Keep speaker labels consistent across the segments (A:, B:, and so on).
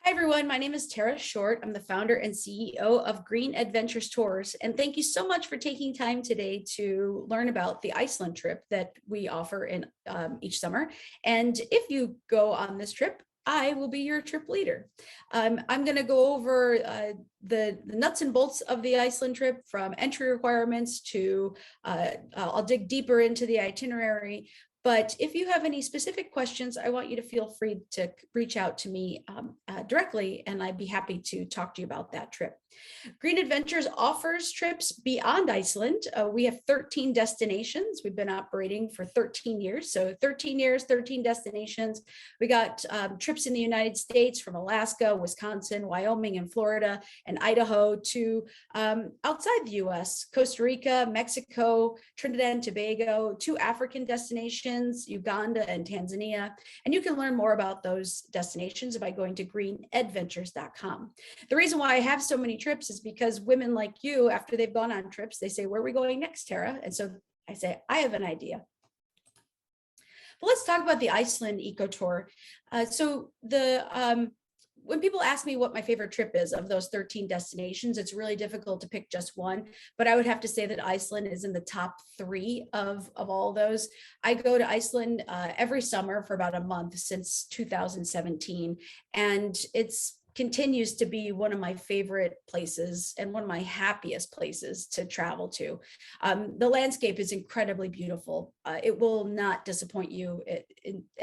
A: Hi everyone, my name is Tara Short. I'm the founder and CEO of Green Edventures Tours, and thank you so much for taking time today to learn about the Iceland trip that we offer in each summer. And if you go on this trip, I will be your trip leader. I'm going to go over the nuts and bolts of the Iceland trip, from entry requirements to I'll dig deeper into the itinerary. But if you have any specific questions, I want you to feel free to reach out to me directly, and I'd be happy to talk to you about that trip. Green Adventures offers trips beyond Iceland. We have 13 destinations. We've been operating for 13 years. So 13 years, 13 destinations. We got trips in the United States from Alaska, Wisconsin, Wyoming, and Florida, and Idaho to outside the US, Costa Rica, Mexico, Trinidad and Tobago, 2 African destinations, Uganda and Tanzania. And you can learn more about those destinations by going to greenedventures.com. The reason why I have so many trips is because women like you, after they've gone on trips, they say, "Where are we going next, Tara?" And so I say, "I have an idea." But let's talk about the Iceland Eco Tour. When people ask me what my favorite trip is of those 13 destinations, it's really difficult to pick just one, but I would have to say that Iceland is in the top 3 of all those. I go to Iceland every summer for about a month since 2017, and it's continues to be one of my favorite places and one of my happiest places to travel to. The landscape is incredibly beautiful. It will not disappoint you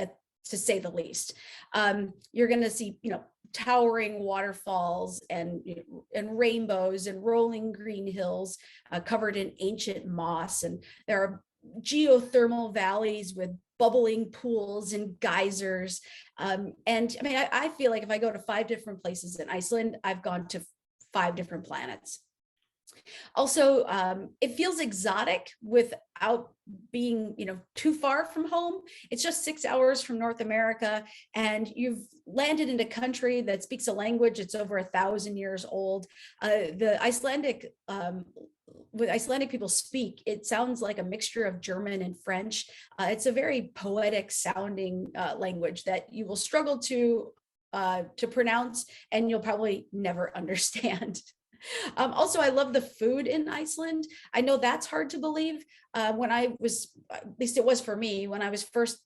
A: to say the least. You're going to see, towering waterfalls and rainbows and rolling green hills covered in ancient moss. And there are geothermal valleys with bubbling pools and geysers. I feel like if I go to 5 different places in Iceland, I've gone to 5 different planets. Also, it feels exotic without being, too far from home. It's just 6 hours from North America, and you've landed in a country that speaks a language that's over 1,000 years old. With Icelandic people speak, it sounds like a mixture of German and French. It's a very poetic sounding language that you will struggle to pronounce, and you'll probably never understand. Also, I love the food in Iceland. I know that's hard to believe. At least it was for me, when I was first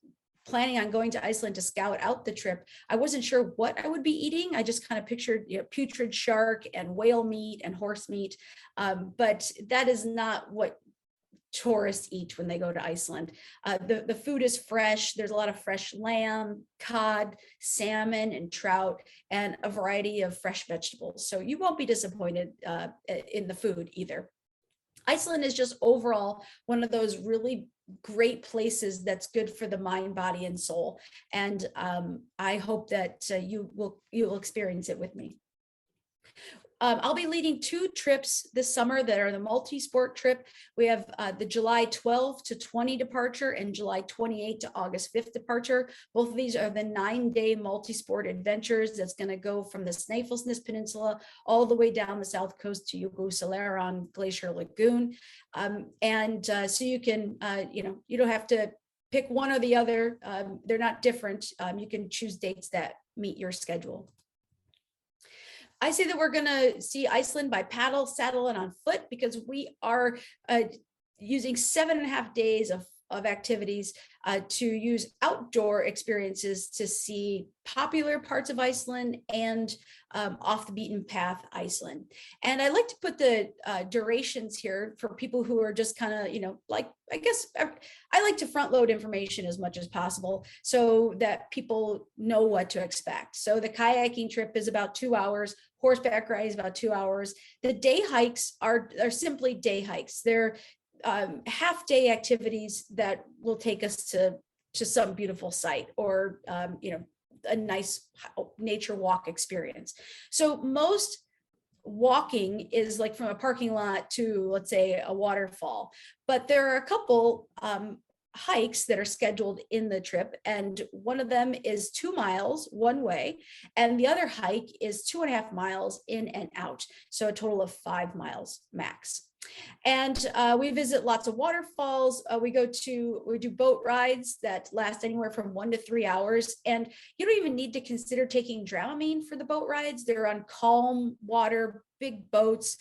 A: planning on going to Iceland to scout out the trip, I wasn't sure what I would be eating. I just kind of pictured putrid shark and whale meat and horse meat. But that is not what tourists eat when they go to Iceland. The food is fresh. There's a lot of fresh lamb, cod, salmon, and trout, and a variety of fresh vegetables. So you won't be disappointed in the food either. Iceland is just overall one of those really great places that's good for the mind, body, and soul. And I hope that you will experience it with me. I'll be leading 2 trips this summer that are the multi-sport trip. We have the July 12 to 20 departure and July 28 to August 5th departure. Both of these are the 9-day multi-sport adventures that's going to go from the Snæfellsnes Peninsula all the way down the south coast to Jökulsárlón Glacier Lagoon. So you can, you don't have to pick one or the other. They're not different. You can choose dates that meet your schedule. I say that we're going to see Iceland by paddle, saddle, and on foot, because we are using 7.5 days of activities to use outdoor experiences to see popular parts of Iceland and off the beaten path Iceland. And I like to put the durations here for people who are just kind of, I guess I like to front load information as much as possible so that people know what to expect. So the kayaking trip is about 2 hours. Horseback ride is about 2 hours. The day hikes are simply day hikes. They're half-day activities that will take us to some beautiful site or a nice nature walk experience. So most walking is like from a parking lot to, let's say, a waterfall, but there are a couple hikes that are scheduled in the trip, and one of them is 2 miles one way, and the other hike is 2.5 miles in and out, so a total of 5 miles max. And we visit lots of waterfalls. We do boat rides that last anywhere from 1 to 3 hours. And you don't even need to consider taking Dramamine for the boat rides. They're on calm water, big boats.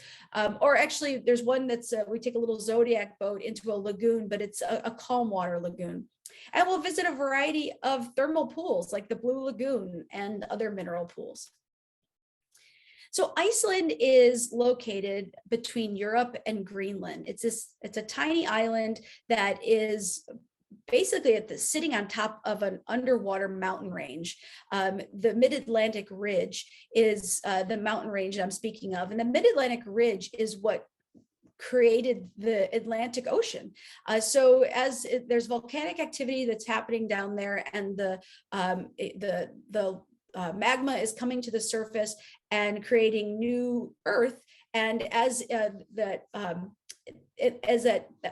A: Or actually there's one that's, we take a little Zodiac boat into a lagoon, but it's a calm water lagoon. And we'll visit a variety of thermal pools like the Blue Lagoon and other mineral pools. So Iceland is located between Europe and Greenland. It's a tiny island that is basically sitting on top of an underwater mountain range. The Mid-Atlantic Ridge is the mountain range that I'm speaking of. And the Mid-Atlantic Ridge is what created the Atlantic Ocean. So as there's volcanic activity that's happening down there, and the magma is coming to the surface and creating new earth. And as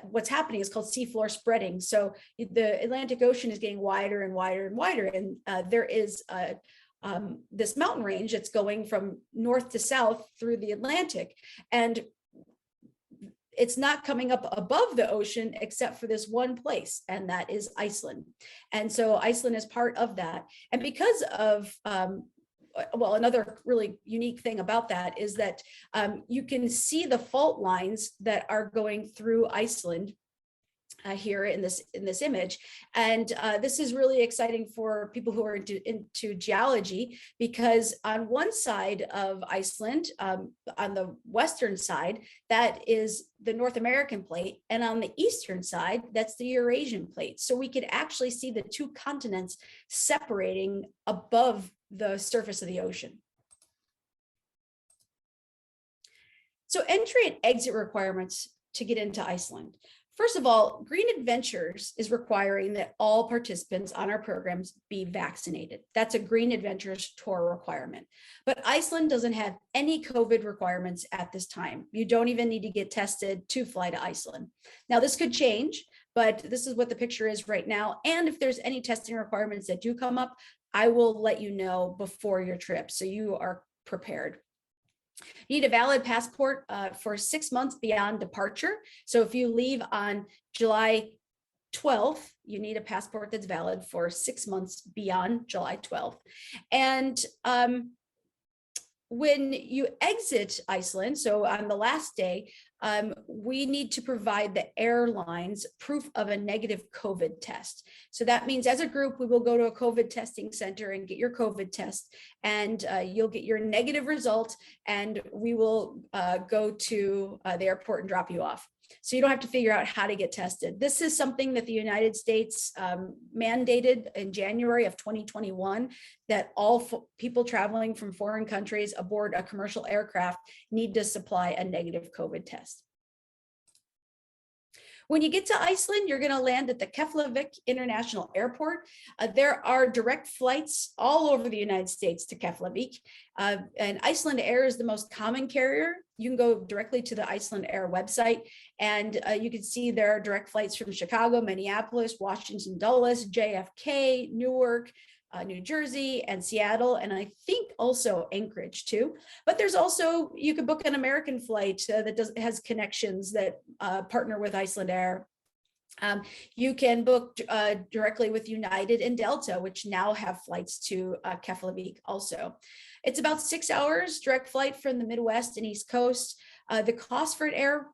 A: what's happening is called seafloor spreading. So the Atlantic Ocean is getting wider and wider and wider. And there is this mountain range that's going from north to south through the Atlantic. And it's not coming up above the ocean except for this one place, and that is Iceland. And so Iceland is part of that. And because of, well, another really unique thing about that is that you can see the fault lines that are going through Iceland here in this image. And this is really exciting for people who are into geology, because on one side of Iceland, on the western side, that is the North American plate, and on the eastern side, that's the Eurasian plate. So we could actually see the two continents separating above the surface of the ocean. So entry and exit requirements to get into Iceland. First of all, Green Adventures is requiring that all participants on our programs be vaccinated. That's a Green Adventures tour requirement. But Iceland doesn't have any COVID requirements at this time. You don't even need to get tested to fly to Iceland. Now, this could change, but this is what the picture is right now. And if there's any testing requirements that do come up, I will let you know before your trip, so you are prepared. You need a valid passport for 6 months beyond departure. So if you leave on July 12th, you need a passport that's valid for 6 months beyond July 12th. And when you exit Iceland, so on the last day, we need to provide the airlines proof of a negative COVID test. So that means as a group, we will go to a COVID testing center and get your COVID test, and you'll get your negative result, and we will go to the airport and drop you off. So you don't have to figure out how to get tested. This is something that the United States mandated in January of 2021, that all people traveling from foreign countries aboard a commercial aircraft need to supply a negative COVID test. When you get to Iceland, you're going to land at the Keflavik International Airport. There are direct flights all over the United States to Keflavik, and Iceland Air is the most common carrier. You can go directly to the Iceland Air website, and you can see there are direct flights from Chicago, Minneapolis, Washington Dulles, JFK, Newark, New Jersey, and Seattle, and I think also Anchorage too. But there's also, you could book an American flight that has connections that partner with Iceland Air. You can book directly with United and Delta, which now have flights to Keflavik also. It's about 6 hours direct flight from the Midwest and East Coast. The cost for an air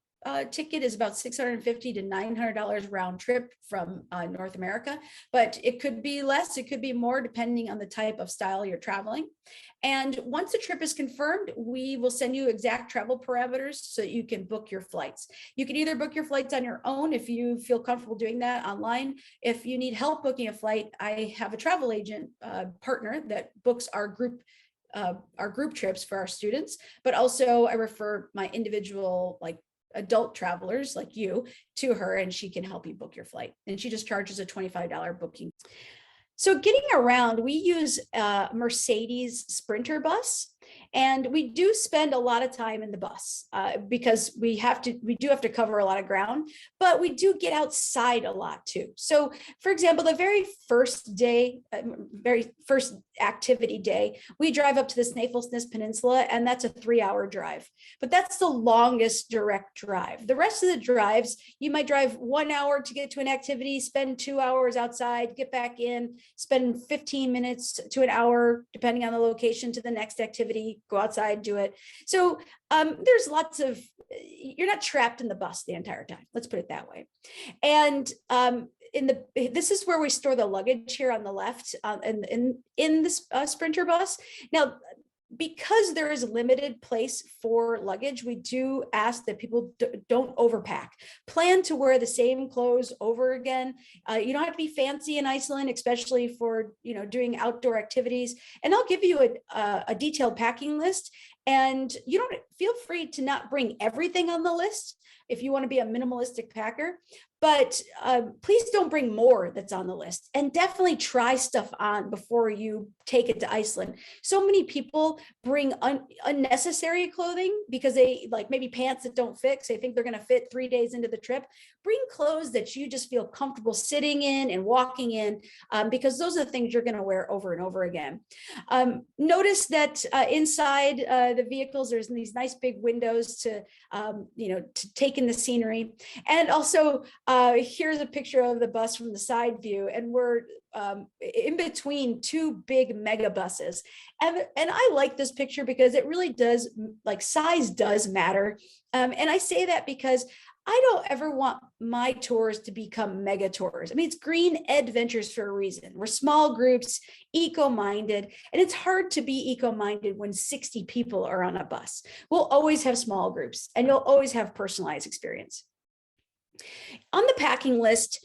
A: ticket is about $650 to $900 round trip from North America, but it could be less, it could be more, depending on the type of style you're traveling. And once the trip is confirmed, we will send you exact travel parameters so that you can book your flights. You can either book your flights on your own if you feel comfortable doing that online. If you need help booking a flight, I have a travel agent partner that books our group trips for our students, but also I refer my individual adult travelers like you to her, and she can help you book your flight. And she just charges a $25 booking. So getting around, we use a Mercedes Sprinter bus. And we do spend a lot of time in the bus because we do have to cover a lot of ground, but we do get outside a lot too. So for example, the very first day, very first activity day, we drive up to the Snæfellsnes Peninsula, and that's a 3-hour drive, but that's the longest direct drive. The rest of the drives, you might drive 1 hour to get to an activity, spend 2 hours outside, get back in, spend 15 minutes to an hour, depending on the location, to the next activity, go outside, do it. So there's lots of, you're not trapped in the bus the entire time. Let's put it that way. And this is where we store the luggage here on the left, in this Sprinter bus. Now, because there is limited place for luggage, we do ask that people don't overpack. Plan to wear the same clothes over again. You don't have to be fancy in Iceland, especially for doing outdoor activities. And I'll give you a detailed packing list. And you don't feel free to not bring everything on the list if you want to be a minimalistic packer, but please don't bring more that's on the list, and definitely try stuff on before you take it to Iceland. So many people bring unnecessary clothing because they like maybe pants that don't fit. They think they're going to fit 3 days into the trip. Bring clothes that you just feel comfortable sitting in and walking in, because those are the things you're going to wear over and over again. Notice that inside the vehicles, there's these nice big windows to take in the scenery. And also here's a picture of the bus from the side view, and we're in between two big mega buses. And I like this picture because it really does, like, size does matter. And I say that because I don't ever want my tours to become mega tours. I mean, it's green Edventures for a reason. We're small groups, eco-minded, and it's hard to be eco-minded when 60 people are on a bus. We'll always have small groups, and you'll always have personalized experience. On the packing list,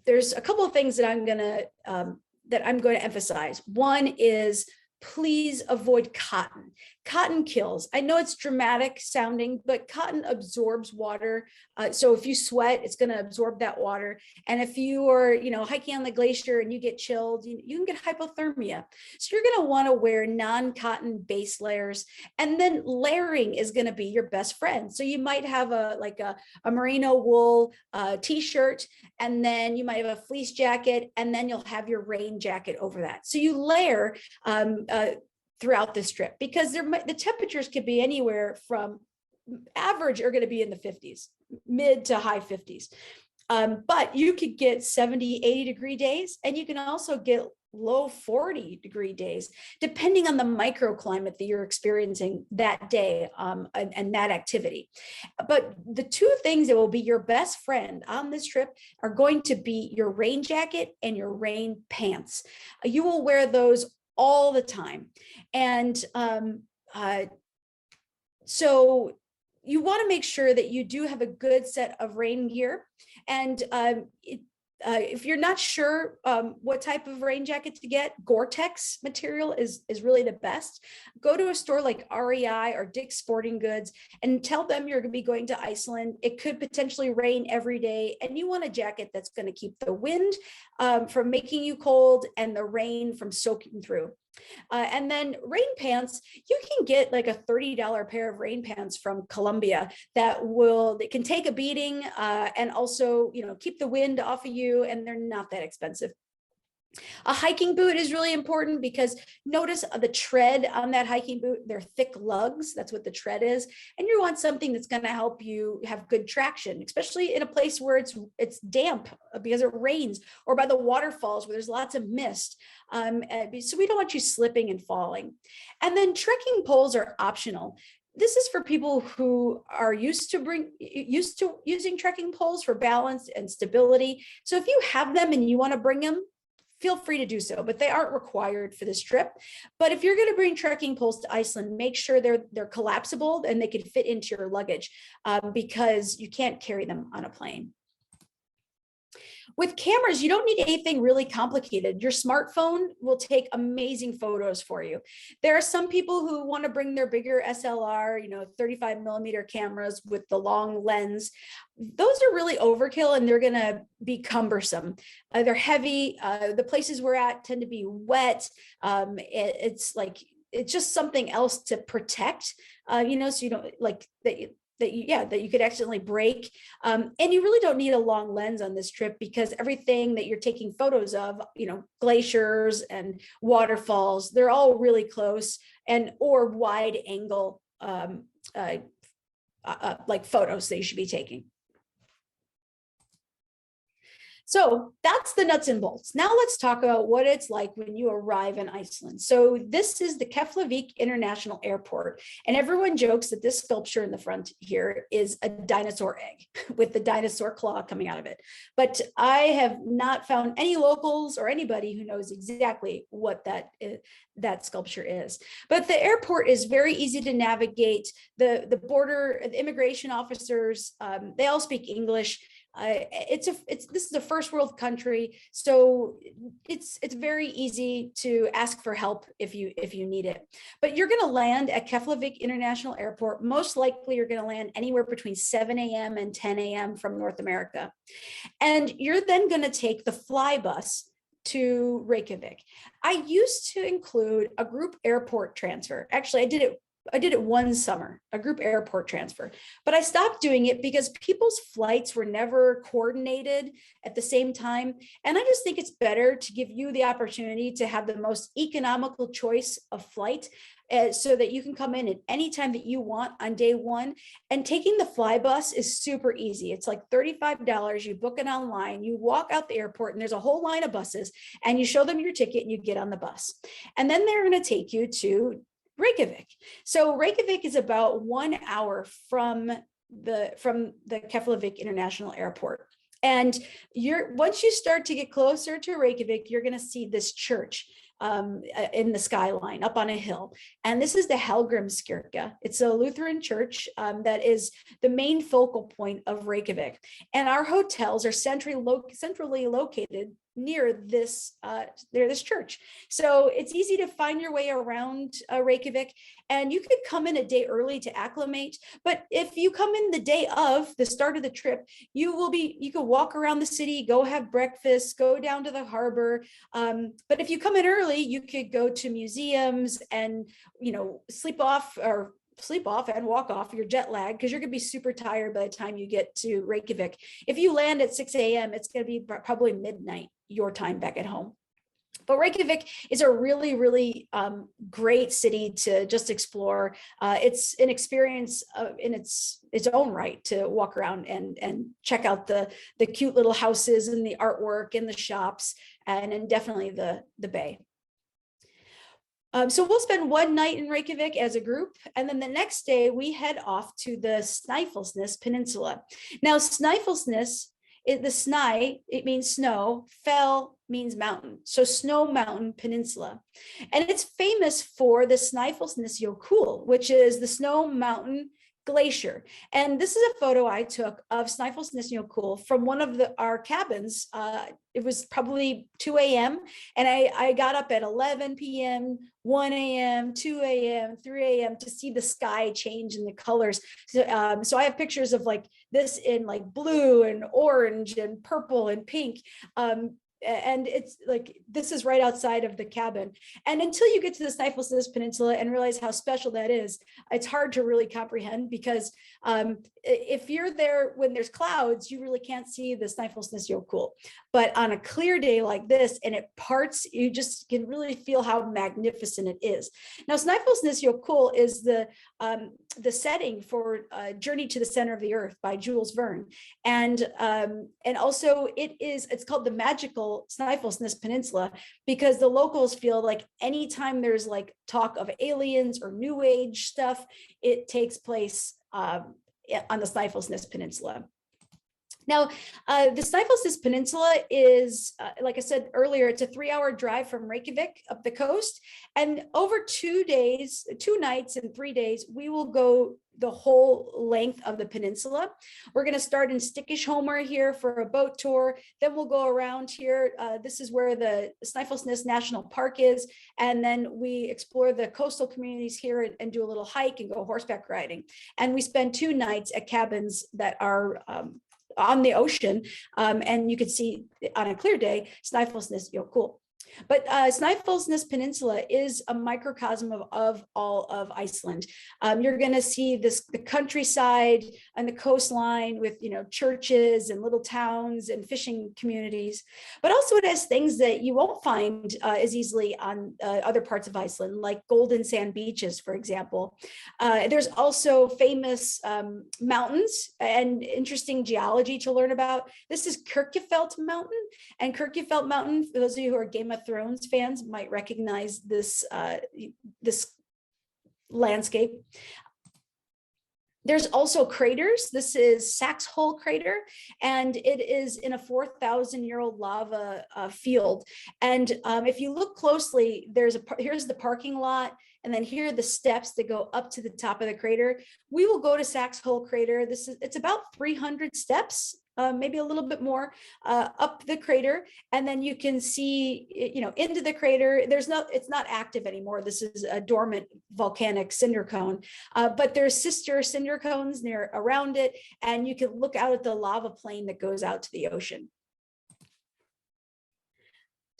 A: there's a couple of things that I'm going to emphasize. One is, please avoid cotton. Cotton kills. I know it's dramatic sounding, but cotton absorbs water. So if you sweat, it's going to absorb that water. And if you are, hiking on the glacier and you get chilled, you can get hypothermia. So you're going to want to wear non-cotton base layers. And then layering is going to be your best friend. So you might have a merino wool t-shirt, and then you might have a fleece jacket, and then you'll have your rain jacket over that. So you layer throughout this trip, because the temperatures could be anywhere from average are going to be in the 50s, mid to high 50s. But you could get 70, 80 degree days, and you can also get low 40 degree days, depending on the microclimate that you're experiencing that day and that activity. But the two things that will be your best friend on this trip are going to be your rain jacket and your rain pants. You will wear those all the time. And so you want to make sure that you do have a good set of rain gear. And if you're not sure what type of rain jacket to get, Gore-Tex material is really the best. Go to a store like REI or Dick's Sporting Goods and tell them you're going to be going to Iceland. It could potentially rain every day, and you want a jacket that's going to keep the wind from making you cold and the rain from soaking through. And then rain pants, you can get like a $30 pair of rain pants from Columbia that can take a beating and also, keep the wind off of you, and they're not that expensive. A hiking boot is really important because notice the tread on that hiking boot, they're thick lugs. That's what the tread is. And you want something that's going to help you have good traction, especially in a place where it's damp because it rains, or by the waterfalls where there's lots of mist. So we don't want you slipping and falling. And then trekking poles are optional. This is for people who are used to using trekking poles for balance and stability. So if you have them and you want to bring them, feel free to do so, but they aren't required for this trip. But if you're going to bring trekking poles to Iceland, make sure they're collapsible and they can fit into your luggage, because you can't carry them on a plane. With cameras, you don't need anything really complicated. Your smartphone will take amazing photos for you. There are some people who want to bring their bigger SLR, 35 millimeter cameras with the long lens. Those are really overkill, and they're going to be cumbersome. They're heavy. The places we're at tend to be wet. It's like it's just something else to protect, you know, so you don't like that. That you could accidentally break. And you really don't need a long lens on this trip because everything that you're taking photos of, you know, glaciers and waterfalls, they're all really close and or wide angle like photos that you should be taking. So that's the nuts and bolts. Now let's talk about what it's like when you arrive in Iceland. So this is the Keflavik International Airport. And everyone jokes that this sculpture in the front here is a dinosaur egg with the dinosaur claw coming out of it. But I have not found any locals or anybody who knows exactly what that sculpture is. But the airport is very easy to navigate. The border, the immigration officers, they all speak English. This is a first world country, so it's very easy to ask for help if you need it. But you're going to land at Keflavik International Airport. Most likely, you're going to land anywhere between 7 a.m. and 10 a.m. from North America, and you're then going to take the fly bus to Reykjavik. I used to include a group airport transfer. Actually, I did it one summer, a group airport transfer, but I stopped doing it because people's flights were never coordinated at the same time. And I just think it's better to give you the opportunity to have the most economical choice of flight so that you can come in at any time that you want on day one. And taking the fly bus is super easy. It's like $35. You book it online, you walk out the airport and there's a whole line of buses and you show them your ticket and you get on the bus. And then they're going to take you to Reykjavik. So Reykjavik is about 1 hour from the Keflavik International Airport. And once you start to get closer to Reykjavik, you're going to see this church in the skyline up on a hill. And this is the Hallgrímskirkja. It's a Lutheran church that is the main focal point of Reykjavik. And our hotels are centrally located near this church. So it's easy to find your way around Reykjavik, and you could come in a day early to acclimate. But if you come in the day of the start of the trip, you could walk around the city, go have breakfast, go down to the harbor. But if you come in early, you could go to museums and, you know, sleep off and walk off your jet lag, because you're going to be super tired by the time you get to Reykjavik. If you land at 6 a.m., it's going to be probably midnight your time back at home. But Reykjavik is a really, really great city to just explore. It's an experience in its own right to walk around and check out the cute little houses and the artwork and the shops, and definitely the bay. So we'll spend one night in Reykjavik as a group, and then the next day we head off to the Snæfellsnes Peninsula. Now, Snæfellsnes, the Snæ, it means snow, fell means mountain, so Snow Mountain Peninsula. And it's famous for the Snæfellsnes Jökull, which is the Snow Mountain Glacier. And this is a photo I took of Snæfellsnes Jökull from one of our cabins. It was probably 2 a.m. and I got up at 11 p.m., 1 a.m., 2 a.m., 3 a.m. to see the sky change in the colors. So I have pictures of like this in like blue and orange and purple and pink. And it's like, this is right outside of the cabin. And until you get to the Snæfellsnes Peninsula and realize how special that is, it's hard to really comprehend, because if you're there when there's clouds, you really can't see the Snæfellsnes Jökull. But on a clear day like this, and it parts, you just can really feel how magnificent it is. Now, Snæfellsnes Jökull is the setting for Journey to the Center of the Earth by Jules Verne. And also it's called the magical Snæfellsnes Peninsula, because the locals feel like anytime there's like talk of aliens or new age stuff, it takes place on the Snæfellsnes Peninsula. Now, the Snæfellsnes Peninsula is, like I said earlier, it's a 3-hour drive from Reykjavik up the coast. And over 2 nights and 3 days, we will go the whole length of the peninsula. We're going to start in Stykkishólmur here for a boat tour. Then we'll go around here. This is where the Snæfellsnes National Park is. And then we explore the coastal communities here and do a little hike and go horseback riding. And we spend 2 nights at cabins that are on the ocean, and you can see on a clear day Snæfellsnes Jökull. But Snæfellsnes Peninsula is a microcosm of all of Iceland. You're going to see the countryside and the coastline with, churches and little towns and fishing communities. But also it has things that you won't find as easily on other parts of Iceland, like golden sand beaches, for example. There's also famous mountains and interesting geology to learn about. This is Kirkjufell Mountain, and Kirkjufell Mountain, for those of you who are Game of Thrones fans, might recognize this landscape. There's also craters. This is Saxhole crater, and it is in a 4,000-year-old lava field. And if you look closely, here's the parking lot, and then here are the steps that go up to the top of the crater. We will go to Saxhole crater. It's about 300 steps, maybe a little bit more up the crater, and then you can see, into the crater. It's not active anymore. This is a dormant volcanic cinder cone, but there's sister cinder cones around it, and you can look out at the lava plain that goes out to the ocean.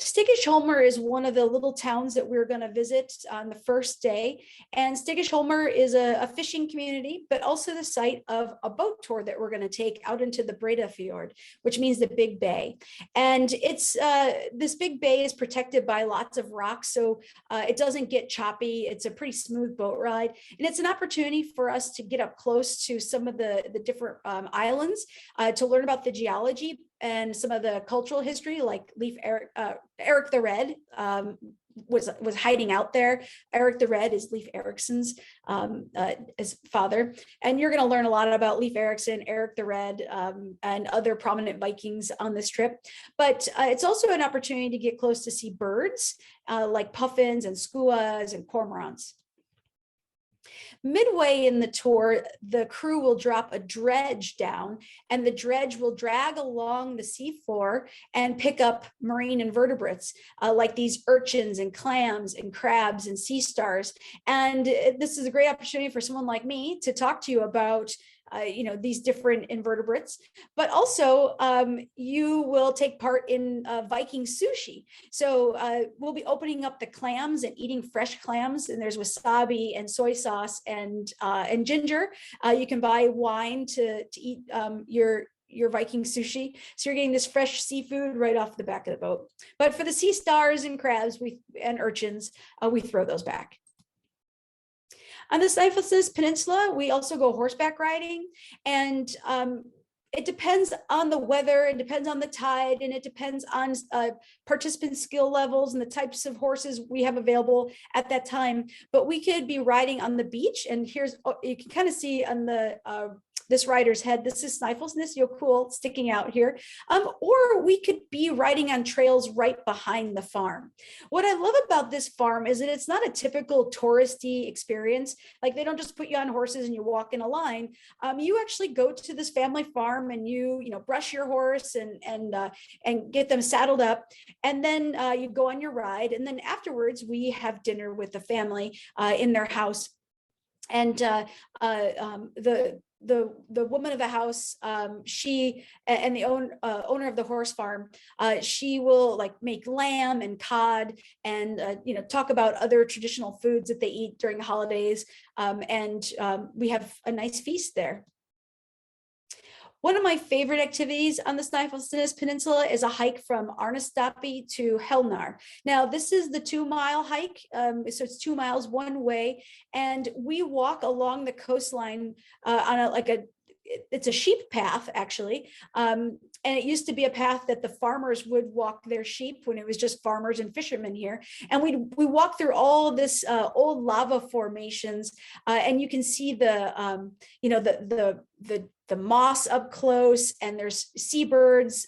A: Stykkishólmur is one of the little towns that we're going to visit on the first day. And Stykkishólmur is a fishing community, but also the site of a boat tour that we're going to take out into the Breda Fjord, which means the Big Bay. And this Big Bay is protected by lots of rocks, so it doesn't get choppy. It's a pretty smooth boat ride. And it's an opportunity for us to get up close to some of the different islands to learn about the geology and some of the cultural history, like Eric the Red was hiding out there. Eric the Red is Leif Erikson's his father, and you're going to learn a lot about Leif Erikson, Eric the Red, and other prominent Vikings on this trip. But it's also an opportunity to get close to see birds like puffins and skuas and cormorants. Midway in the tour, the crew will drop a dredge down, and the dredge will drag along the seafloor and pick up marine invertebrates like these urchins and clams and crabs and sea stars. And this is a great opportunity for someone like me to talk to you about these different invertebrates, but also you will take part in Viking sushi. So we'll be opening up the clams and eating fresh clams, and there's wasabi and soy sauce and ginger. You can buy wine to eat your Viking sushi. So you're getting this fresh seafood right off the back of the boat. But for the sea stars and crabs and urchins, we throw those back. On the Snæfellsnes Peninsula, we also go horseback riding, and it depends on the weather, it depends on the tide, and it depends on participant skill levels and the types of horses we have available at that time. But we could be riding on the beach, and you can kind of see on the this rider's head, this is Snæfellsnes Jökull sticking out here, or we could be riding on trails right behind the farm. What I love about this farm is that it's not a typical touristy experience. Like, they don't just put you on horses and you walk in a line. You actually go to this family farm and you brush your horse and get them saddled up, and then you go on your ride, and then afterwards we have dinner with the family in their house. And the woman of the house, she and the owner of the horse farm, she will make lamb and cod and talk about other traditional foods that they eat during the holidays, and we have a nice feast there. One of my favorite activities on the Snæfellsnes Peninsula is a hike from Arnastapi to Helnar. Now, this is the 2-mile hike, so it's 2 miles one way, and we walk along the coastline on it's a sheep path, actually, and it used to be a path that the farmers would walk their sheep when it was just farmers and fishermen here. And we walk through all of this old lava formations, and you can see the moss up close, and there's seabirds,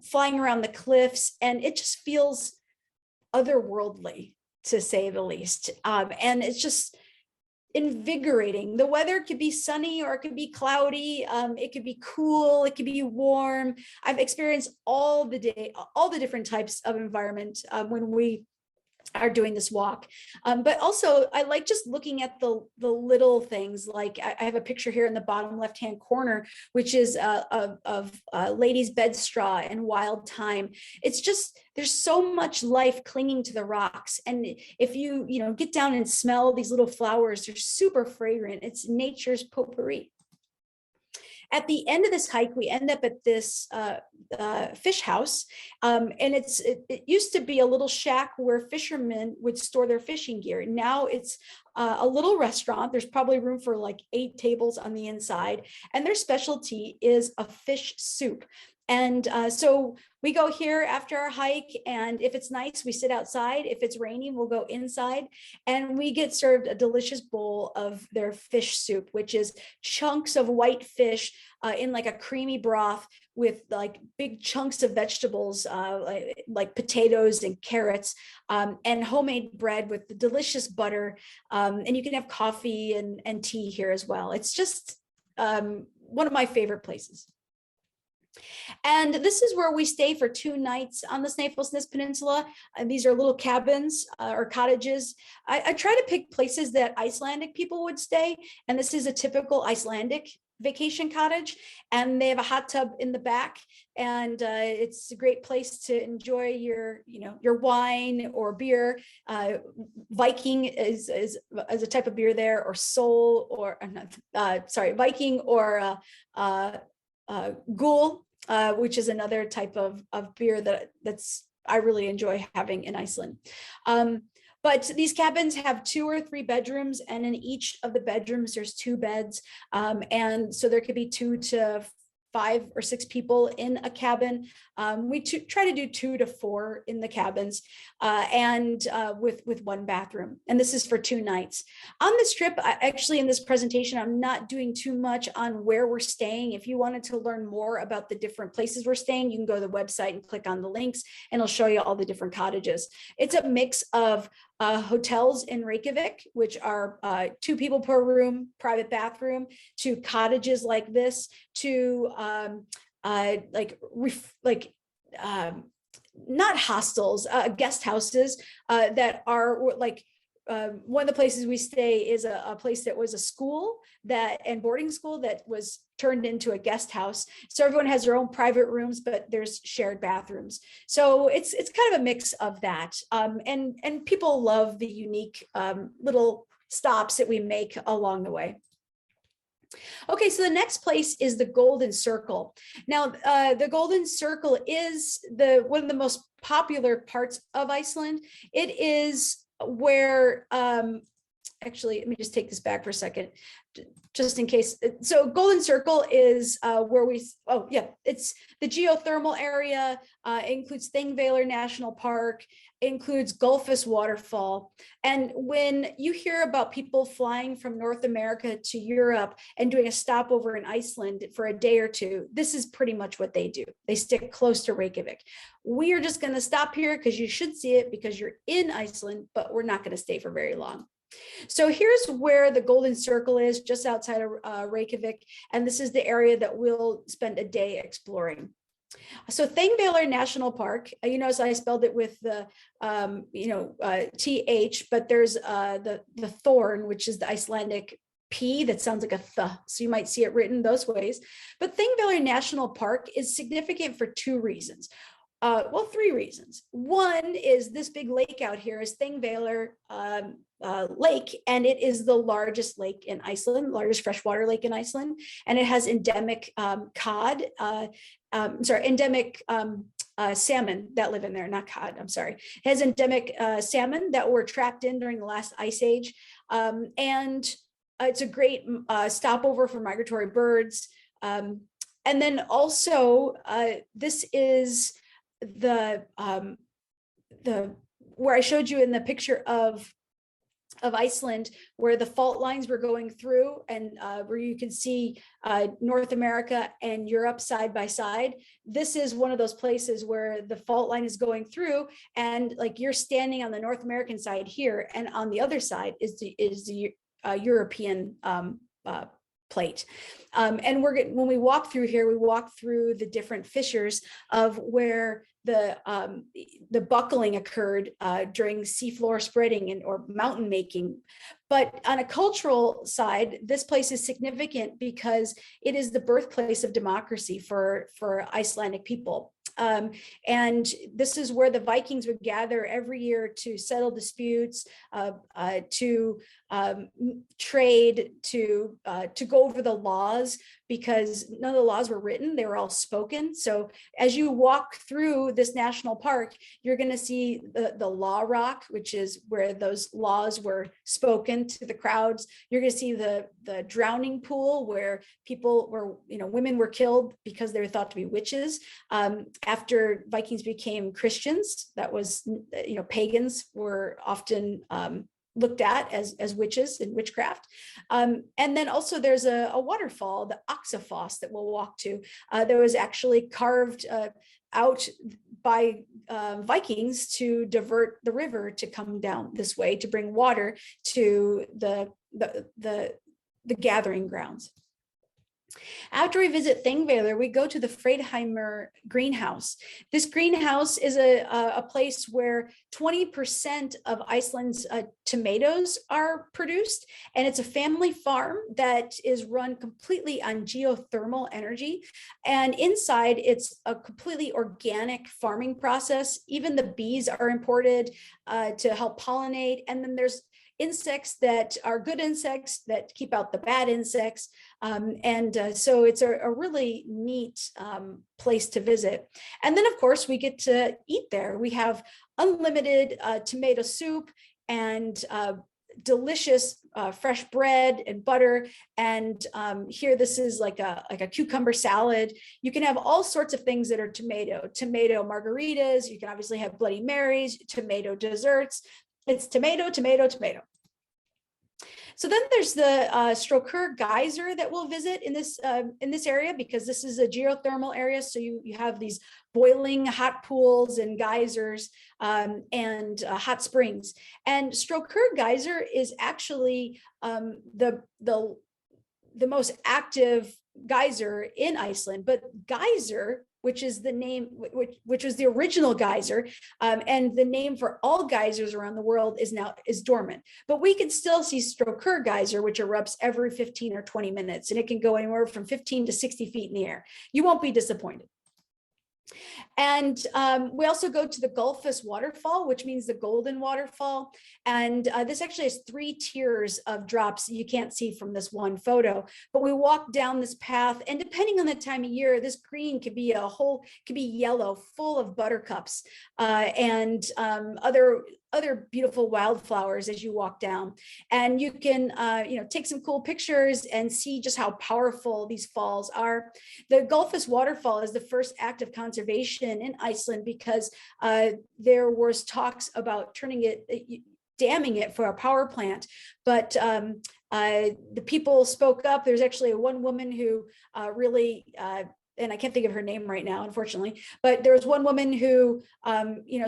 A: flying around the cliffs, and it just feels otherworldly, to say the least. And it's just invigorating. The weather could be sunny or it could be cloudy. It could be cool. It could be warm. I've experienced all the different types of environment when we are doing this walk. But also I like just looking at the little things. Like I have a picture here in the bottom left-hand corner, which is of lady's bed straw and wild thyme. It's just, there's so much life clinging to the rocks. And if you get down and smell these little flowers, they're super fragrant. It's nature's potpourri. At the end of this hike, we end up at this fish house. And it used to be a little shack where fishermen would store their fishing gear. Now it's a little restaurant. There's probably room for like 8 tables on the inside. And their specialty is a fish soup. And so we go here after our hike, and if it's nice, we sit outside. If it's raining, we'll go inside, and we get served a delicious bowl of their fish soup, which is chunks of white fish in like a creamy broth with like big chunks of vegetables, like potatoes and carrots, and homemade bread with the delicious butter. And you can have coffee and tea here as well. It's just one of my favorite places. And this is where we stay for 2 nights on the Snæfellsnes Peninsula. These are little cabins or cottages. I try to pick places that Icelandic people would stay. And this is a typical Icelandic vacation cottage. And they have a hot tub in the back. And it's a great place to enjoy your wine or beer. Viking is a type of beer there, or Sol, or Viking, or Gul, which is another type of beer that's I really enjoy having in Iceland. But these cabins have 2 or 3 bedrooms, and in each of the bedrooms there's 2 beds, and so there could be 2 to 5 or 6 people in a cabin. We try to do 2 to 4 in the cabins, and with 1 bathroom. And this is for 2 nights. On this trip, actually in this presentation, I'm not doing too much on where we're staying. If you wanted to learn more about the different places we're staying, you can go to the website and click on the links, and it'll show you all the different cottages. It's a mix of hotels in Reykjavik, which are 2 people per room, private bathroom, to cottages like this, to not hostels, guest houses that are like, one of the places we stay is a place that was a school and boarding school that was turned into a guest house. So everyone has their own private rooms, but there's shared bathrooms. So it's kind of a mix of that. And people love the unique little stops that we make along the way. Okay, so the next place is the Golden Circle. Now, the Golden Circle is one of the most popular parts of Iceland. It is where, actually, let me just take this back for a second, just in case. So Golden Circle is where it's the geothermal area. It includes Thingvellir National Park, includes Gullfoss Waterfall. And when you hear about people flying from North America to Europe and doing a stopover in Iceland for a day or 2, this is pretty much what they do. They stick close to Reykjavik. We are just going to stop here because you should see it because you're in Iceland, but we're not going to stay for very long. So here's where the Golden Circle is, just outside of Reykjavik. And this is the area that we'll spend a day exploring. So Thingvellir National Park, you notice I spelled it with the, TH, but there's the thorn, which is the Icelandic P that sounds like a th, so you might see it written those ways. But Thingvellir National Park is significant for 2 reasons. 3 reasons. One is this big lake out here is Thingvellir Lake, and it is the largest lake in Iceland, largest freshwater lake in Iceland, and it has endemic endemic salmon that live in there, not cod, I'm sorry. It has endemic salmon that were trapped in during the last ice age, and it's a great stopover for migratory birds. And then also, this is the where I showed you in the picture of Iceland, where the fault lines were going through, and where you can see North America and Europe side by side. This is one of those places where the fault line is going through, and like you're standing on the North American side here, and on the other side is the European plate. And when we walk through here, we walk through the different fissures of where the buckling occurred during seafloor spreading or mountain making. But on a cultural side, this place is significant because it is the birthplace of democracy for Icelandic people. And this is where the Vikings would gather every year to settle disputes, to trade, to go over the laws, because none of the laws were written, they were all spoken. So as you walk through this national park, you're going to see the law rock, which is where those laws were spoken to the crowds. You're going to see the drowning pool where people were, women were killed because they were thought to be witches. After Vikings became Christians, that was, pagans were often looked at as witches and witchcraft. And then also there's a waterfall, the Skogarfoss, that we'll walk to. That was actually carved out by Vikings to divert the river to come down this way, to bring water to the gathering grounds. After we visit Thingvellir, we go to the Freidheimer greenhouse. This greenhouse is a place where 20% of Iceland's tomatoes are produced, and it's a family farm that is run completely on geothermal energy. And inside, it's a completely organic farming process. Even the bees are imported to help pollinate, and then there's insects that are good insects that keep out the bad insects. So it's a really neat place to visit. And then, of course, we get to eat there. We have unlimited tomato soup and delicious fresh bread and butter. And here, this is like a cucumber salad. You can have all sorts of things that are tomato margaritas. You can obviously have Bloody Marys, tomato desserts. It's tomato, tomato, tomato. So then there's the Stokkseyri geyser that we'll visit in this area, because this is a geothermal area. So you have these boiling hot pools and geysers and hot springs. And Stokkseyri geyser is actually the most active geyser in Iceland. But geyser, which is the name, which was the original geyser, and the name for all geysers around the world is dormant. But we can still see Stokkseyri geyser, which erupts every 15 or 20 minutes, and it can go anywhere from 15 to 60 feet in the air. You won't be disappointed. And we also go to the Gullfoss waterfall, which means the golden waterfall. And this actually has 3 tiers of drops you can't see from this one photo. But we walk down this path, and depending on the time of year, this green could be yellow, full of buttercups and other beautiful wildflowers as you walk down. And you can take some cool pictures and see just how powerful these falls are. The Gullfoss waterfall is the first act of conservation in Iceland, because there was talks about damming it for a power plant, but the people spoke up. There's actually one woman who really and I can't think of her name right now, unfortunately, but there was one woman who,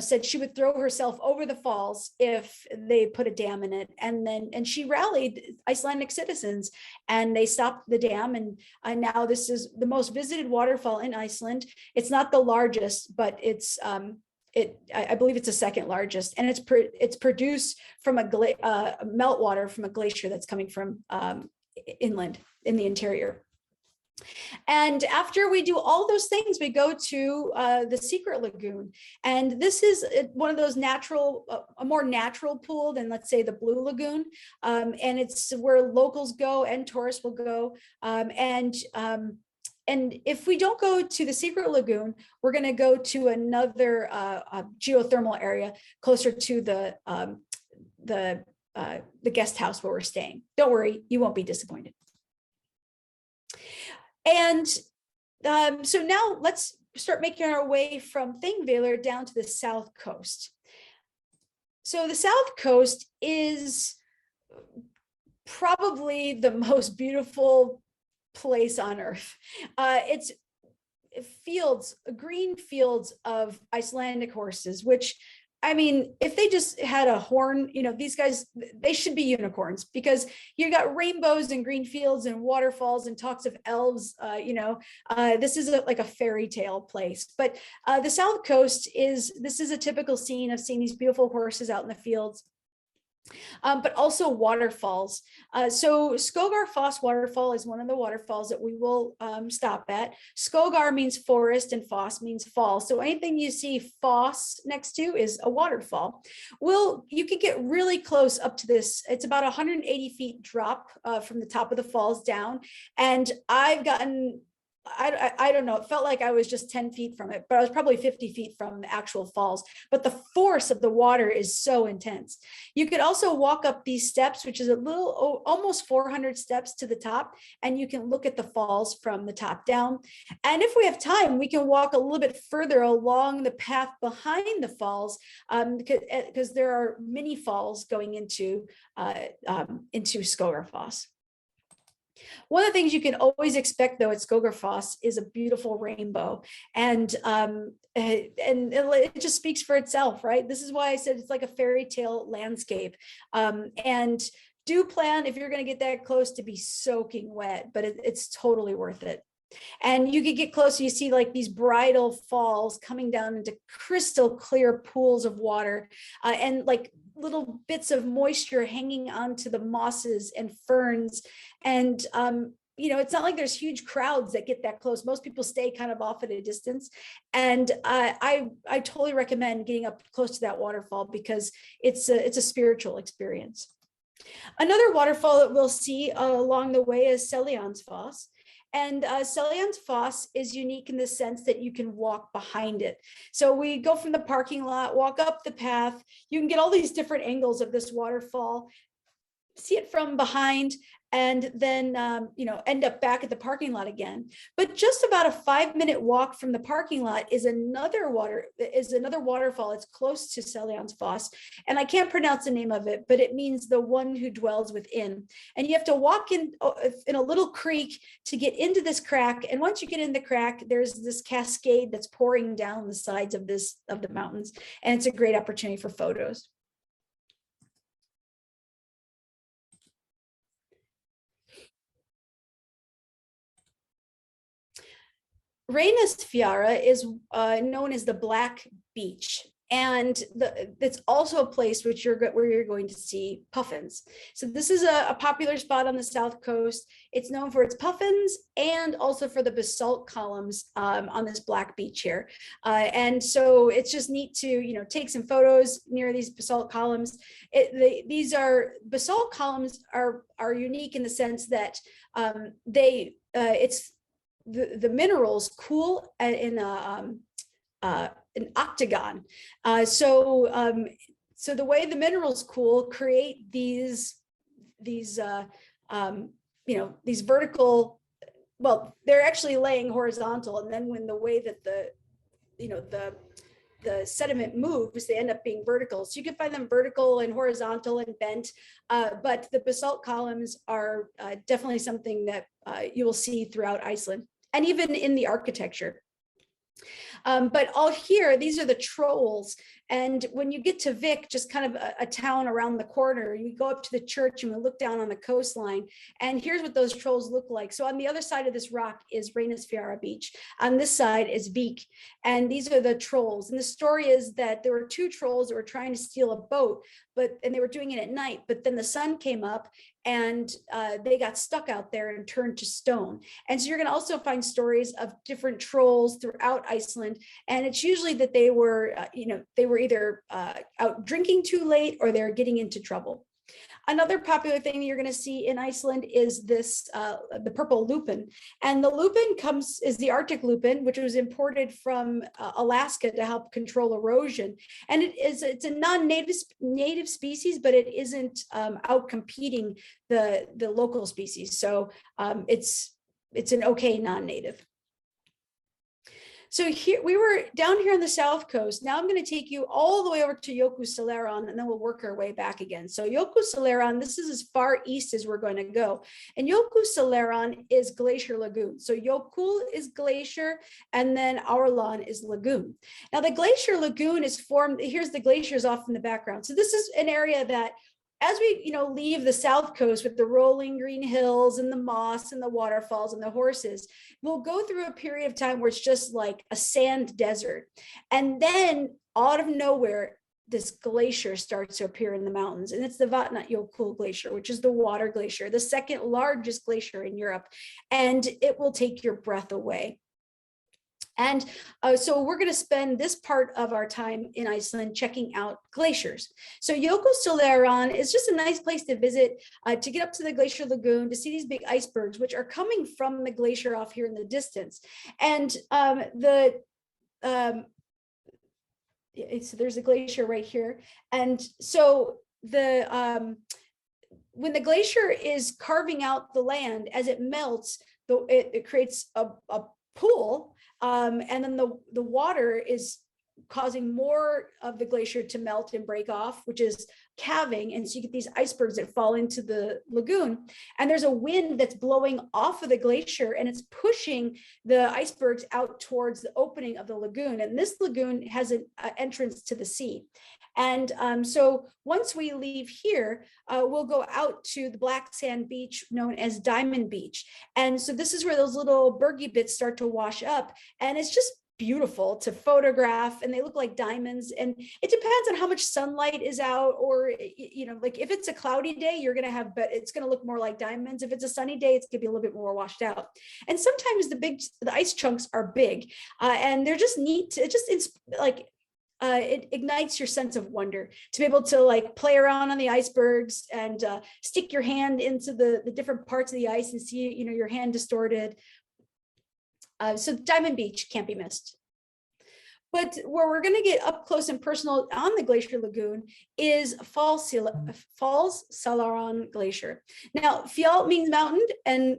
A: said she would throw herself over the falls if they put a dam in it. And she rallied Icelandic citizens, and they stopped the dam. And now this is the most visited waterfall in Iceland. It's not the largest, but it's, I believe it's the second largest, and it's produced from a meltwater from a glacier that's coming from inland in the interior. And after we do all those things, we go to the secret lagoon. And this is one of those a more natural pool than, let's say, the Blue Lagoon. And it's where locals go and tourists will go. And if we don't go to the secret lagoon, we're going to go to another geothermal area closer to the guest house where we're staying. Don't worry, you won't be disappointed. And so now let's start making our way from Thingvellir down to the south coast. So the south coast is probably the most beautiful place on earth. It's green fields of Icelandic horses, which I mean, if they just had a horn, you know, these guys, they should be unicorns, because you got rainbows and green fields and waterfalls and talks of elves. This is like a fairy tale place. But the South Coast this is a typical scene of seeing these beautiful horses out in the fields. But also waterfalls. So Skogarfoss waterfall is one of the waterfalls that we will stop at. Skogar means forest and foss means fall. So anything you see foss next to is a waterfall. Well, you can get really close up to this. It's about 180 feet drop from the top of the falls down. And I've gotten, I don't know, it felt like I was just 10 feet from it, but I was probably 50 feet from the actual falls. But the force of the water is so intense. You could also walk up these steps, which is a little, almost 400 steps to the top, and you can look at the falls from the top down. And if we have time, we can walk a little bit further along the path behind the falls, because there are mini falls going into Skogarfoss. One of the things you can always expect, though, at Skogarfoss is a beautiful rainbow, and it just speaks for itself, right? This is why I said it's like a fairy tale landscape, and do plan, if you're going to get that close, to be soaking wet, but it's totally worth it. And you could get closer, you see like these bridal falls coming down into crystal clear pools of water, and like little bits of moisture hanging onto the mosses and ferns. And it's not like there's huge crowds that get that close. Most people stay kind of off at a distance. And I totally recommend getting up close to that waterfall, because it's a spiritual experience. Another waterfall that we'll see along the way is Seljalandsfoss. And Seljalandsfoss is unique in the sense that you can walk behind it. So we go from the parking lot, walk up the path. You can get all these different angles of this waterfall, see it from behind, and then end up back at the parking lot again. But just about a 5-minute walk from the parking lot is another waterfall. It's close to Seljalandsfoss, and I can't pronounce the name of it, but it means the one who dwells within. And you have to walk in a little creek to get into this crack. And once you get in the crack, there's this cascade that's pouring down the sides of the mountains, and it's a great opportunity for photos. Reynisfjara is known as the Black Beach, and it's also a place where you're going to see puffins. So this is a popular spot on the South Coast. It's known for its puffins and also for the basalt columns on this Black Beach here. And so it's just neat to take some photos near these basalt columns. Basalt columns are unique in the sense that the minerals cool in an octagon. So the way the minerals cool create these vertical, well, they're actually laying horizontal, and then when the way that the sediment moves, they end up being vertical. So you can find them vertical and horizontal and bent, but the basalt columns are definitely something that you will see throughout Iceland, and even in the architecture. But all here, these are the trolls. And when you get to Vik, just kind of a town around the corner, you go up to the church and we look down on the coastline. And here's what those trolls look like. So on the other side of this rock is Reynisfjara Beach. On this side is Vik. And these are the trolls. And the story is that there were two trolls that were trying to steal a boat, and they were doing it at night. But then the sun came up and they got stuck out there and turned to stone. And so you're going to also find stories of different trolls throughout Iceland. And it's usually that they were either out drinking too late or they're getting into trouble. Another popular thing that you're going to see in Iceland is the purple lupin. And the lupin is the Arctic lupin, which was imported from Alaska to help control erosion. And it's a non-native species, but it isn't out competing the local species. So it's an okay non-native. So here we were down here on the south coast. Now I'm going to take you all the way over to Jökulsárlón, and then we'll work our way back again. So Jökulsárlón, this is as far east as we're going to go. And Jökulsárlón is glacier lagoon. So Jökul is glacier, and then Árlón is lagoon. Now the glacier lagoon is formed, here's the glaciers off in the background. So this is an area that as we, leave the south coast with the rolling green hills and the moss and the waterfalls and the horses, we'll go through a period of time where it's just like a sand desert. And then out of nowhere, this glacier starts to appear in the mountains, and it's the Vatnajökull Glacier, which is the water glacier, the second largest glacier in Europe, and it will take your breath away. And so we're going to spend this part of our time in Iceland checking out glaciers. So Jökulsárlón is just a nice place to visit, to get up to the glacier lagoon, to see these big icebergs, which are coming from the glacier off here in the distance. And so there's a glacier right here. And so when the glacier is carving out the land, as it melts, it creates a pool. And then the water is causing more of the glacier to melt and break off, which is calving. And so you get these icebergs that fall into the lagoon. And there's a wind that's blowing off of the glacier, and it's pushing the icebergs out towards the opening of the lagoon. And this lagoon has an entrance to the sea. And so once we leave here, we'll go out to the black sand beach known as Diamond Beach. And so this is where those little bergy bits start to wash up. And it's just beautiful to photograph, and they look like diamonds. And it depends on how much sunlight is out, or like if it's a cloudy day, it's going to look more like diamonds. If it's a sunny day, it's going to be a little bit more washed out. And sometimes the ice chunks are big, and they're just neat. It ignites your sense of wonder to be able to play around on the icebergs and stick your hand into the different parts of the ice and see your hand distorted. So Diamond Beach can't be missed. But where we're going to get up close and personal on the glacier lagoon is Fjalsárlón Glacier. Now, Fjall means mountain, and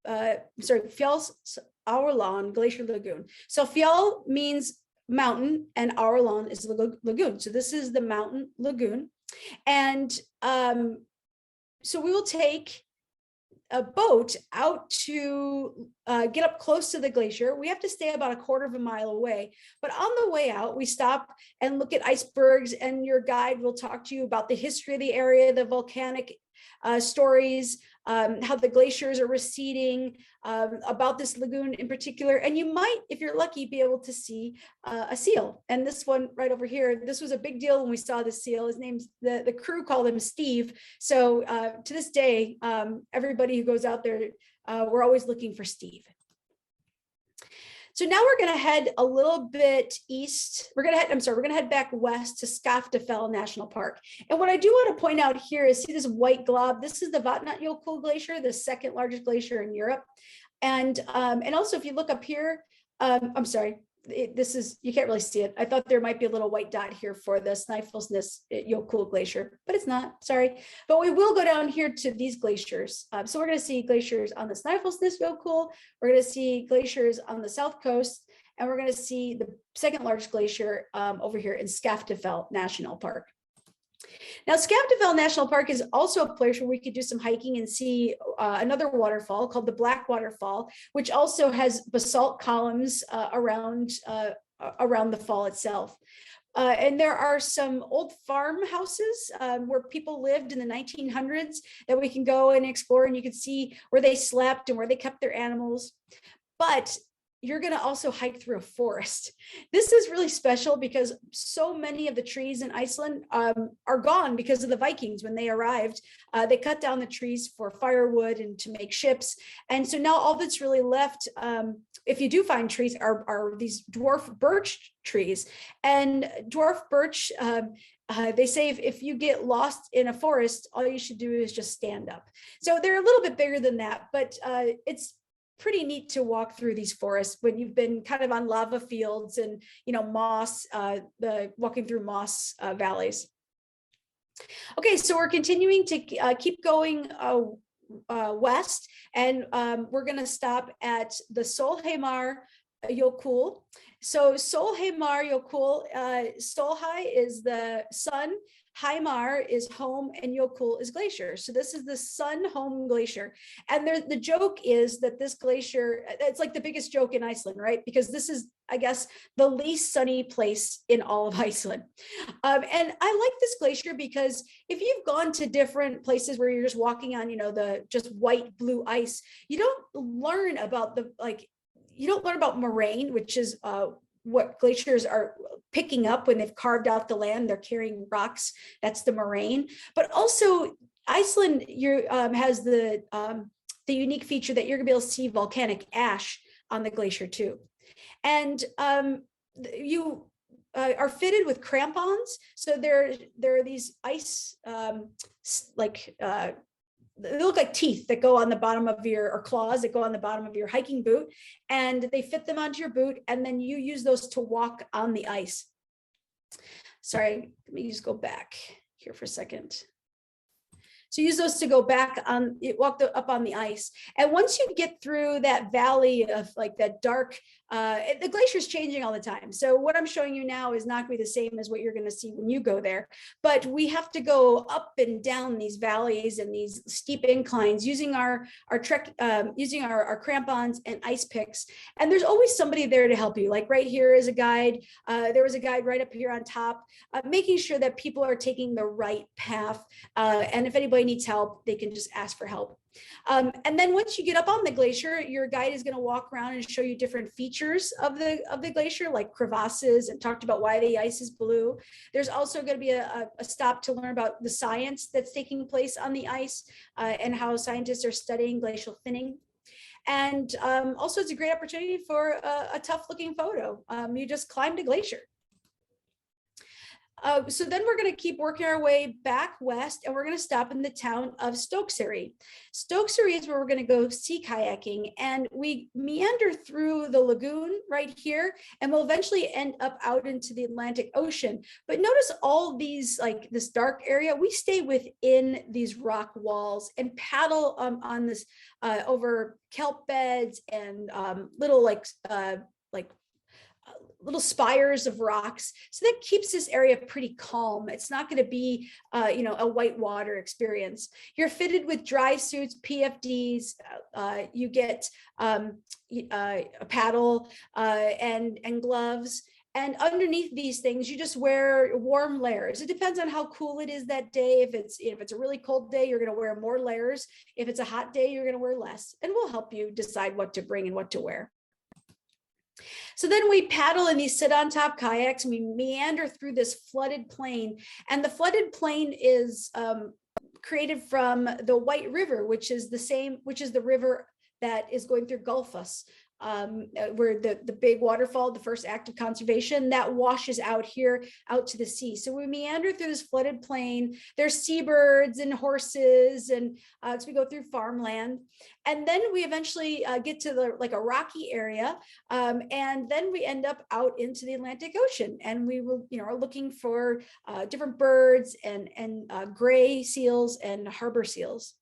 A: Fjalsárlón Glacier Lagoon. So Fjall means mountain, and Árlón is the lagoon. So this is the mountain lagoon. And so we will take a boat out to get up close to the glacier. We have to stay about a quarter of a mile away, but on the way out, we stop and look at icebergs, and your guide will talk to you about the history of the area, the volcanic stories, how the glaciers are receding, about this lagoon in particular. And you might, if you're lucky, be able to see a seal. And this one right over here, this was a big deal when we saw the seal. His name's, the crew called him Steve. So to this day, everybody who goes out there, we're always looking for Steve. So now we're going to head a little bit east. We're going to head back west to Skaftafell National Park. And what I do want to point out here is, see this white glob? This is the Vatnajökull Glacier, the second largest glacier in Europe. And also, if you look up here, I'm sorry, you can't really see it. I thought there might be a little white dot here for the Snæfellsnes Glacier, but it's not, sorry. But we will go down here to these glaciers. So we're going to see glaciers on the Snæfellsnes Jökull. We're going to see glaciers on the south coast, and we're going to see the second largest glacier over here in Skaftafell National Park. Now, Skaftafell National Park is also a place where we could do some hiking and see another waterfall called the Black Waterfall, which also has basalt columns around the fall itself. And there are some old farmhouses where people lived in the 1900s that we can go and explore, and you can see where they slept and where they kept their animals. But you're going to also hike through a forest. This is really special because so many of the trees in Iceland are gone because of the Vikings. When they arrived, they cut down the trees for firewood and to make ships. And so now all that's really left, if you do find trees, are these dwarf birch trees. And dwarf birch, they say if you get lost in a forest, all you should do is just stand up. So they're a little bit bigger than that, but it's pretty neat to walk through these forests when you've been kind of on lava fields and moss, walking through moss valleys. Okay, so we're continuing to keep going west, and we're going to stop at the Sólheimar Jökull. So Solheimar Jökull, Solhai is the sun, Heimar is home, and Jökull is glacier. So this is the sun home glacier. And the joke is that this glacier, it's like the biggest joke in Iceland, right? Because this is, I guess, the least sunny place in all of Iceland. And I like this glacier because if you've gone to different places where you're just walking on, the just white, blue ice, you don't learn about you don't learn about moraine, which is what glaciers are picking up when they've carved out the land. They're carrying rocks. That's the moraine. But also, Iceland has the unique feature that you're going to be able to see volcanic ash on the glacier too. And you are fitted with crampons. So there are these ice they look like teeth that go on the bottom of or claws that go on the bottom of your hiking boot, and they fit them onto your boot, and then you use those to walk on the ice. Sorry, let me just go back here for a second. So use those to go back on, walk up on the ice. And once you get through that valley of that dark, the glacier is changing all the time. So what I'm showing you now is not going to be the same as what you're going to see when you go there. But we have to go up and down these valleys and these steep inclines using our crampons and ice picks. And there's always somebody there to help you. Like right here is a guide. There was a guide right up here on top, making sure that people are taking the right path. And if anybody needs help, they can just ask for help. And then once you get up on the glacier, your guide is going to walk around and show you different features of the glacier, like crevasses, and talked about why the ice is blue. There's also going to be a stop to learn about the science that's taking place on the ice and how scientists are studying glacial thinning. And also, it's a great opportunity for a tough looking photo. You just climbed a glacier. So then we're going to keep working our way back west, and we're going to stop in the town of Stokkseyri. Stokkseyri is where we're going to go sea kayaking, and we meander through the lagoon right here, and we'll eventually end up out into the Atlantic Ocean. But notice all these, this dark area, we stay within these rock walls and paddle on this over kelp beds and little little spires of rocks. So that keeps this area pretty calm. It's not going to be, a whitewater experience. You're fitted with dry suits, PFDs. You get a paddle and gloves. And underneath these things, you just wear warm layers. It depends on how cool it is that day. If it's a really cold day, you're going to wear more layers. If it's a hot day, you're going to wear less. And we'll help you decide what to bring and what to wear. So then we paddle in these sit-on-top kayaks, and we meander through this flooded plain. And the flooded plain is created from the White River, which is the river that is going through Skogarfoss, where the big waterfall, the first act of conservation, that washes out here out to the sea. So we meander through this flooded plain. There's seabirds and horses, and as we go through farmland. And then we eventually get to a rocky area, and then we end up out into the Atlantic Ocean. And we are looking for different birds and gray seals and harbor seals.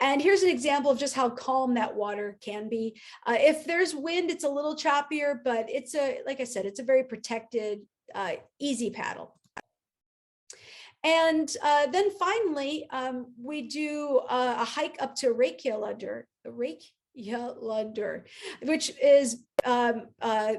A: And here's an example of just how calm that water can be. If there's wind, it's a little choppier, but like I said, it's a very protected, easy paddle. And then finally, we do a hike up to Reykjavík, which is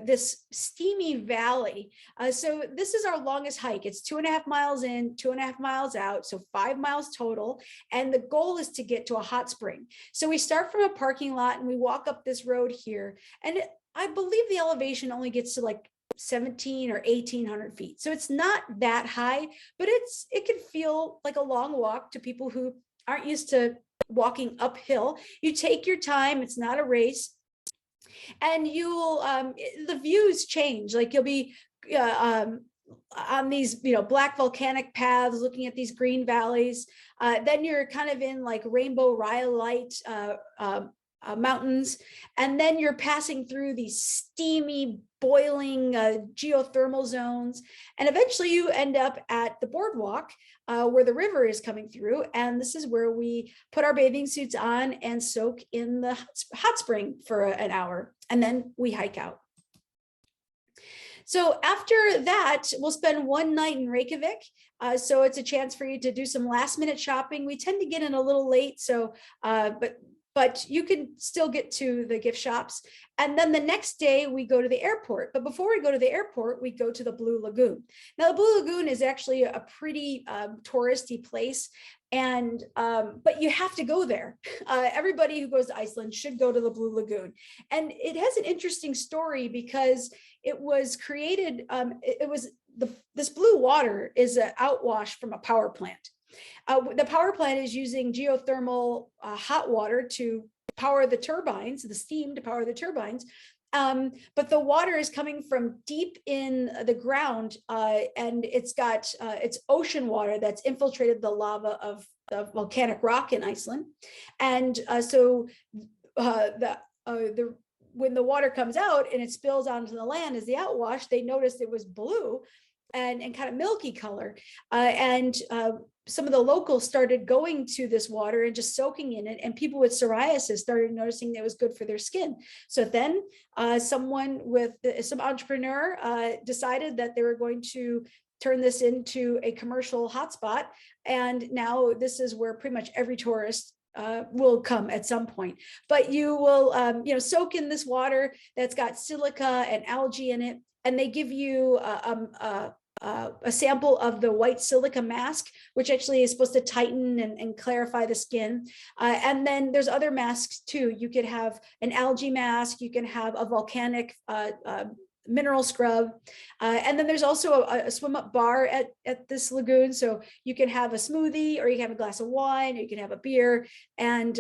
A: this steamy valley. So this is our longest hike. It's 2.5 miles in, 2.5 miles out, so 5 miles total. And the goal is to get to a hot spring. So we start from a parking lot and we walk up this road here. And I believe the elevation only gets to 17 or 1,800 feet. So it's not that high, but it can feel like a long walk to people who aren't used to walking uphill. You take your time. It's not a race. And the views change. You'll be on these, black volcanic paths, looking at these green valleys. Then you're kind of in rainbow rhyolite mountains. And then you're passing through these steamy, boiling geothermal zones. And eventually you end up at the boardwalk where the river is coming through. And this is where we put our bathing suits on and soak in the hot spring for an hour. And then we hike out. So after that, we'll spend one night in Reykjavik. So it's a chance for you to do some last minute shopping. We tend to get in a little late, so but you can still get to the gift shops. And then the next day we go to the airport. But before we go to the airport, we go to the Blue Lagoon. Now the Blue Lagoon is actually a pretty touristy place. And but you have to go there. Everybody who goes to Iceland should go to the Blue Lagoon. And it has an interesting story because it was created, this blue water is an outwash from a power plant. The power plant is using geothermal hot water to power the turbines, the steam to power the turbines. But the water is coming from deep in the ground, and it's ocean water that's infiltrated the lava of the volcanic rock in Iceland. And so when the water comes out and it spills onto the land as the outwash, they noticed it was blue and kind of milky color. Some of the locals started going to this water and just soaking in it, and people with psoriasis started noticing that it was good for their skin. So then some entrepreneur decided that they were going to turn this into a commercial hotspot. And now this is where pretty much every tourist will come at some point. But you will soak in this water that's got silica and algae in it, and they give you a sample of the white silica mask, which actually is supposed to tighten and clarify the skin. And then there's other masks too. You could have an algae mask, you can have a volcanic mineral scrub. And then there's also a swim up bar at this lagoon. So you can have a smoothie, or you can have a glass of wine, or you can have a beer. And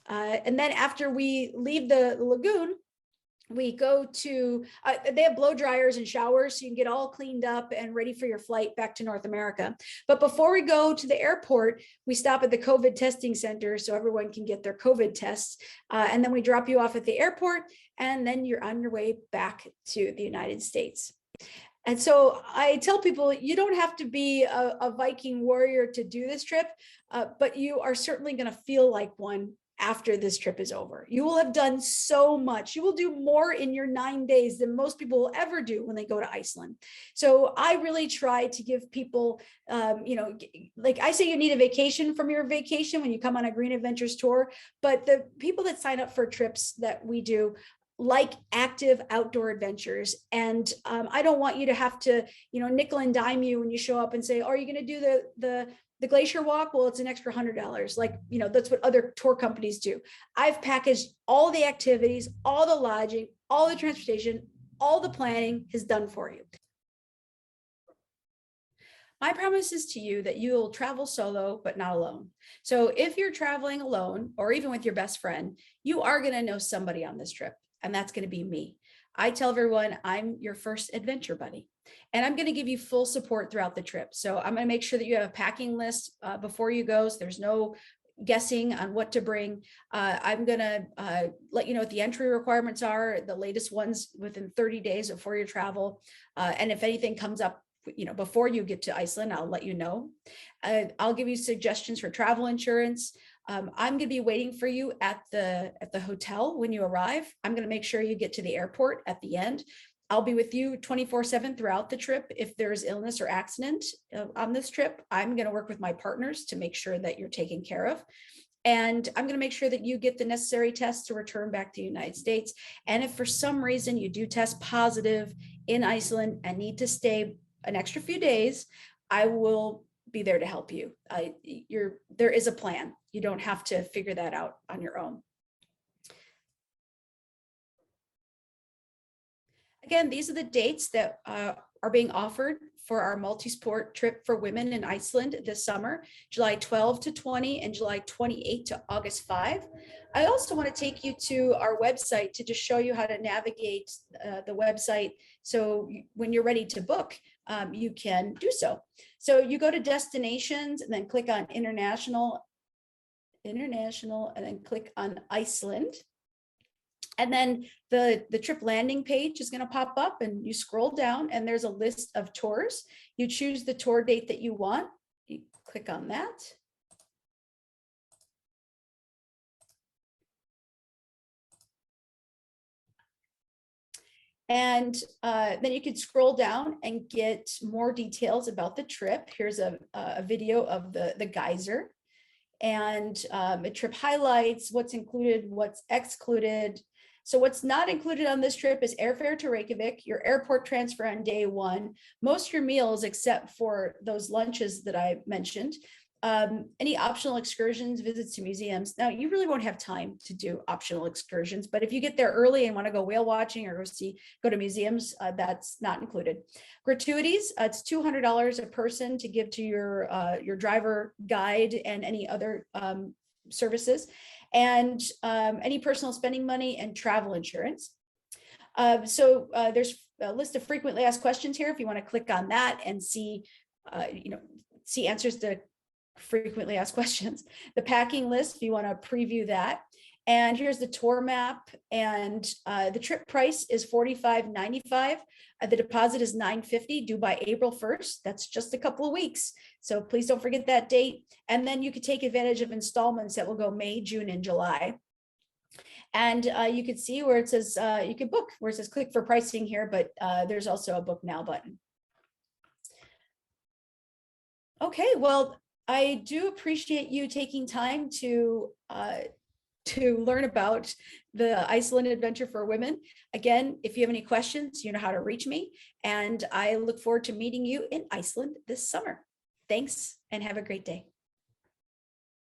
A: then after we leave the lagoon, we go to, they have blow dryers and showers, so you can get all cleaned up and ready for your flight back to North America. But before we go to the airport, we stop at the COVID testing center so everyone can get their COVID tests. And then we drop you off at the airport, and then you're on your way back to the United States. And so I tell people, you don't have to be a Viking warrior to do this trip, but you are certainly going to feel like one after this trip is over. You will have done so much. You will do more in your 9 days than most people will ever do when they go to Iceland. So I really try to give people, like I say, you need a vacation from your vacation when you come on a Green Adventures tour, but the people that sign up for trips that we do like active outdoor adventures. And I don't want you to have to, nickel and dime you when you show up and say, oh, are you going to do the glacier walk? Well, it's an extra $100. Like, that's what other tour companies do. I've packaged all the activities, all the lodging, all the transportation, all the planning is done for you. My promise is to you that you'll travel solo, but not alone. So if you're traveling alone, or even with your best friend, you are going to know somebody on this trip, and that's going to be me. I tell everyone I'm your first adventure buddy, and I'm going to give you full support throughout the trip. So I'm going to make sure that you have a packing list before you go, so there's no guessing on what to bring. I'm going to let you know what the entry requirements are, the latest ones within 30 days before your travel. And if anything comes up, before you get to Iceland, I'll let you know. I'll give you suggestions for travel insurance. I'm going to be waiting for you at the hotel when you arrive. I'm going to make sure you get to the airport at the end. I'll be with you 24/7 throughout the trip. If there's illness or accident on this trip, I'm going to work with my partners to make sure that you're taken care of. And I'm going to make sure that you get the necessary tests to return back to the United States. And if for some reason you do test positive in Iceland and need to stay an extra few days, I will be there to help you. There is a plan. You don't have to figure that out on your own. Again, these are the dates that are being offered for our multi-sport trip for women in Iceland this summer, July 12 to 20 and July 28 to August 5. I also want to take you to our website to just show you how to navigate the website. So when you're ready to book, you can do so. So you go to destinations and then click on international, and then click on Iceland. And then the trip landing page is going to pop up, and you scroll down and there's a list of tours. You choose the tour date that you want. You click on that. And then you could scroll down and get more details about the trip. Here's a video of the geyser, and a trip highlights, what's included, what's excluded. So what's not included on this trip is airfare to Reykjavik, your airport transfer on day one, most of your meals except for those lunches that I mentioned, any optional excursions, visits to museums. Now, you really won't have time to do optional excursions, but if you get there early and want to go whale watching or go to museums, that's not included. Gratuities, it's $200 a person to give to your driver, guide, and any other services, and any personal spending money and travel insurance. There's a list of frequently asked questions here if you want to click on that and see answers to frequently asked questions. The packing list, if you want to preview that. And here's the tour map, and the trip price is $45.95. The deposit is $950, due by April 1st. That's just a couple of weeks. So please don't forget that date. And then you could take advantage of installments that will go May, June, and July. And you could see where it says, you could book, where it says click for pricing here, but there's also a book now button. Okay, well, I do appreciate you taking time to learn about the Iceland adventure for women. Again, if you have any questions, you know how to reach me, and I look forward to meeting you in Iceland this summer. Thanks, and have a great day.